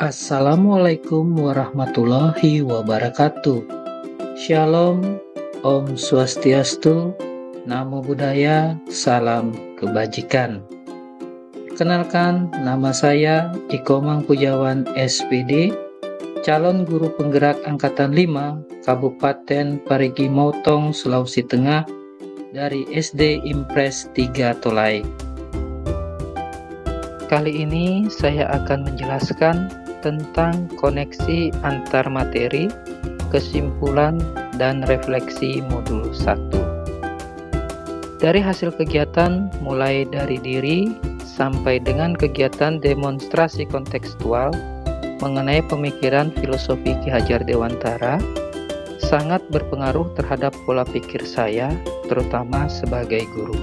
Assalamualaikum warahmatullahi wabarakatuh. Shalom, Om Swastiastu, Namo Buddhaya, Salam Kebajikan. Kenalkan, nama saya Iko Mangpujawan SPD, calon guru penggerak Angkatan 5, Kabupaten Parigi Motong, Sulawesi Tengah, dari SD Impres 3 Tolai. Kali ini saya akan menjelaskan tentang koneksi antar materi, kesimpulan, dan refleksi modul 1. Dari hasil kegiatan mulai dari diri sampai dengan kegiatan demonstrasi kontekstual mengenai pemikiran filosofi Ki Hajar Dewantara sangat berpengaruh terhadap pola pikir saya, terutama sebagai guru.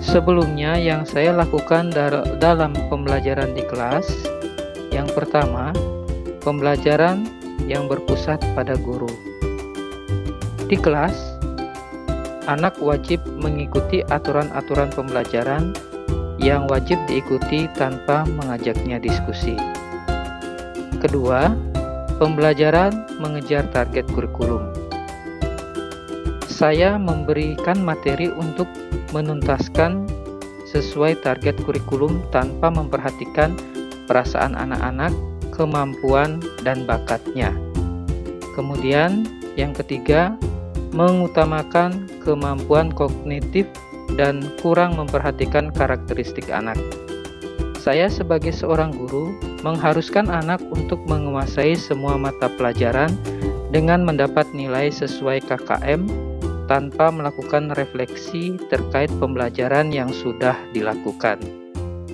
Sebelumnya yang saya lakukan dalam pembelajaran di kelas, yang pertama, pembelajaran yang berpusat pada guru. Di kelas, anak wajib mengikuti aturan-aturan pembelajaran yang wajib diikuti tanpa mengajaknya diskusi. Kedua, pembelajaran mengejar target kurikulum. Saya memberikan materi untuk menuntaskan sesuai target kurikulum tanpa memperhatikan perasaan anak-anak, kemampuan, dan bakatnya. Kemudian, yang ketiga, mengutamakan kemampuan kognitif dan kurang memperhatikan karakteristik anak. Saya sebagai seorang guru mengharuskan anak untuk menguasai semua mata pelajaran dengan mendapat nilai sesuai KKM tanpa melakukan refleksi terkait pembelajaran yang sudah dilakukan.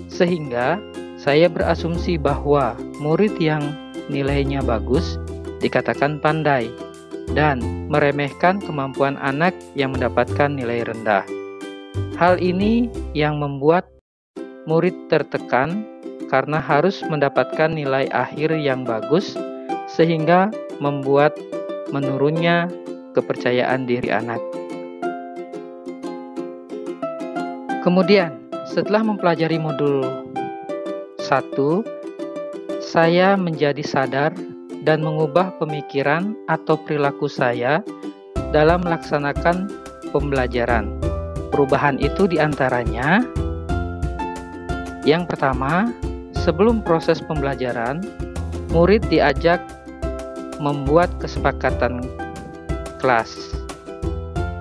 Sehingga saya berasumsi bahwa murid yang nilainya bagus dikatakan pandai dan meremehkan kemampuan anak yang mendapatkan nilai rendah. Hal ini yang membuat murid tertekan karena harus mendapatkan nilai akhir yang bagus, sehingga membuat menurunnya kepercayaan diri anak. Kemudian, setelah mempelajari modul 1, saya menjadi sadar dan mengubah pemikiran atau perilaku saya dalam melaksanakan pembelajaran. Perubahan itu diantaranya, yang pertama, sebelum proses pembelajaran, murid diajak membuat kesepakatan kelas.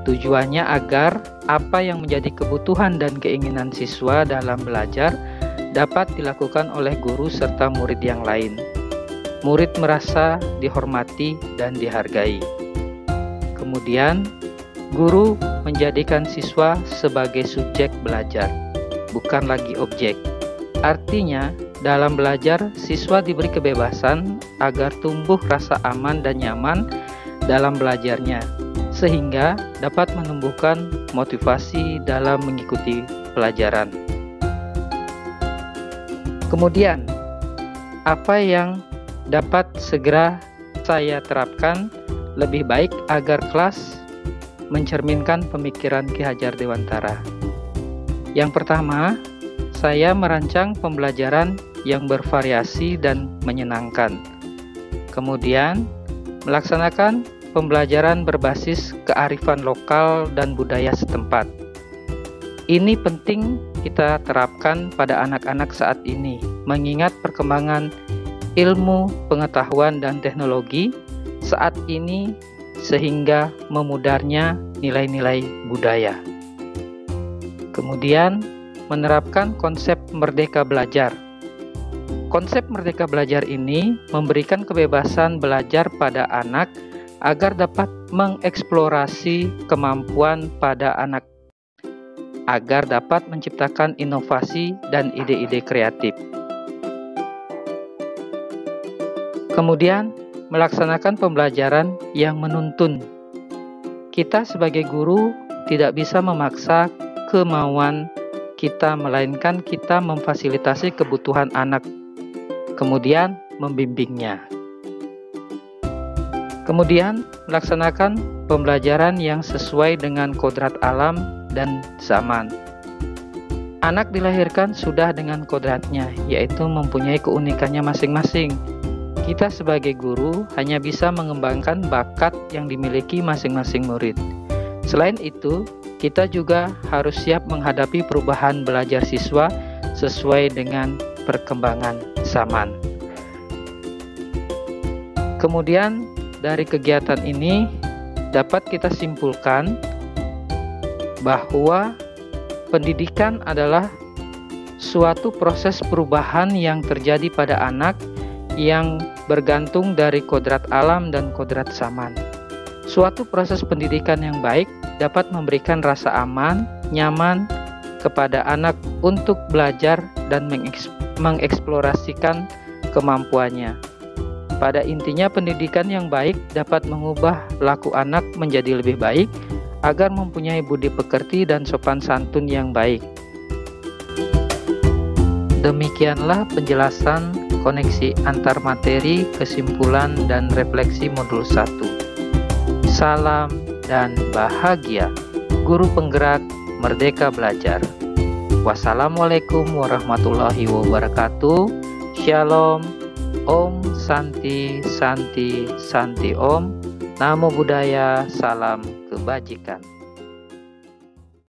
Tujuannya agar apa yang menjadi kebutuhan dan keinginan siswa dalam belajar dapat dilakukan oleh guru serta murid yang lain. Murid merasa dihormati dan dihargai. Kemudian, guru menjadikan siswa sebagai subjek belajar, bukan lagi objek. Artinya, dalam belajar, siswa diberi kebebasan agar tumbuh rasa aman dan nyaman dalam belajarnya, sehingga dapat menumbuhkan motivasi dalam mengikuti pelajaran. Kemudian, apa yang dapat segera saya terapkan lebih baik agar kelas mencerminkan pemikiran Ki Hajar Dewantara? Yang pertama, saya merancang pembelajaran yang bervariasi dan menyenangkan. Kemudian, melaksanakan pembelajaran berbasis kearifan lokal dan budaya setempat. Ini penting kita terapkan pada anak-anak saat ini, mengingat perkembangan ilmu, pengetahuan, dan teknologi saat ini sehingga memudarnya nilai-nilai budaya. Kemudian, menerapkan konsep merdeka belajar. Konsep merdeka belajar ini memberikan kebebasan belajar pada anak agar dapat mengeksplorasi kemampuan pada anak, agar dapat menciptakan inovasi dan ide-ide kreatif. Kemudian, melaksanakan pembelajaran yang menuntun. Kita sebagai guru tidak bisa memaksa kemauan kita, melainkan kita memfasilitasi kebutuhan anak, kemudian membimbingnya. Kemudian, melaksanakan pembelajaran yang sesuai dengan kodrat alam dan zaman. Anak dilahirkan sudah dengan kodratnya, yaitu mempunyai keunikannya masing-masing. Kita sebagai guru hanya bisa mengembangkan bakat yang dimiliki masing-masing murid. Selain itu, kita juga harus siap menghadapi perubahan belajar siswa sesuai dengan perkembangan zaman. Kemudian, dari kegiatan ini dapat kita simpulkan bahwa pendidikan adalah suatu proses perubahan yang terjadi pada anak yang bergantung dari kodrat alam dan kodrat zaman. Suatu proses pendidikan yang baik dapat memberikan rasa aman, nyaman kepada anak untuk belajar dan mengeksplorasikan kemampuannya. Pada intinya, pendidikan yang baik dapat mengubah laku anak menjadi lebih baik agar mempunyai budi pekerti dan sopan santun yang baik. Demikianlah penjelasan koneksi antar materi, kesimpulan, dan refleksi modul 1. Salam dan bahagia. Guru penggerak Merdeka Belajar. Wassalamualaikum warahmatullahi wabarakatuh. Shalom. Om Santi Santi Santi Om. Namo Buddhaya, salam kebajikan.